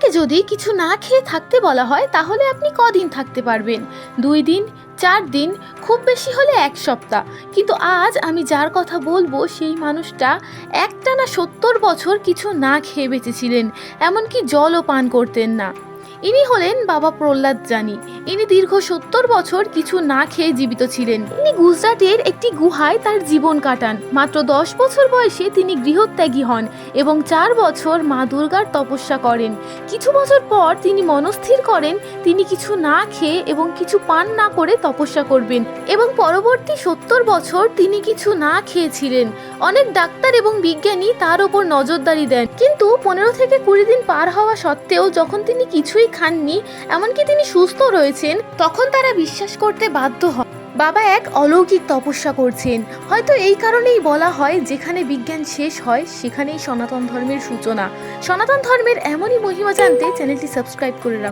আপনাকে যদি কিছু না খেয়ে থাকতে বলা হয় তাহলে আপনি কদিন থাকতে পারবেন? 2 দিন, 4 দিন, খুব বেশি হলে 1 সপ্তাহ। কিন্তু আজ আমি যার কথা বলবো সেই মানুষটা একটানা 70 বছর কিছু না খেয়ে বেঁচেছিলেন, এমনকি জলও পান করতেন না। ইনি হলেন বাবা প্রহ্লাদ জানি। ইনি দীর্ঘ 70 বছর কিছু না খেয়ে জীবিত ছিলেন। ইনি গুজরাটের একটি গুহায় তার জীবন কাটান। মাত্র 10 বছর বয়সে তিনি গৃহত্যাগী হন এবং 4 বছর মা দুর্গার তপস্যা করেন। কিছু বছর পর তিনি মনস্থির করেন তিনি কিছু না খেয়ে এবং কিছু পান না করে তপস্যা করবেন এবং পরবর্তী 70 বছর তিনি কিছু না খেয়েছিলেন। অনেক ডাক্তার এবং বিজ্ঞানী তার উপর নজরদারি দেন, কিন্তু 15 থেকে 20 দিন পার হওয়া সত্ত্বেও যখন তিনি কিছুই খাননি, এমনকি তিনি সুস্থ রয়েছেন, তখন তারা বিশ্বাস করতে বাধ্য হয় বাবা এক অলৌকিক তপস্যা করছেন। হয়তো এই কারণেই বলা হয় যেখানে বিজ্ঞান শেষ হয় সেখানেই সনাতন ধর্মের সূচনা। সনাতন ধর্মের এমনই মহিমা জানতে চ্যানেলটি সাবস্ক্রাইব করে রাখুন।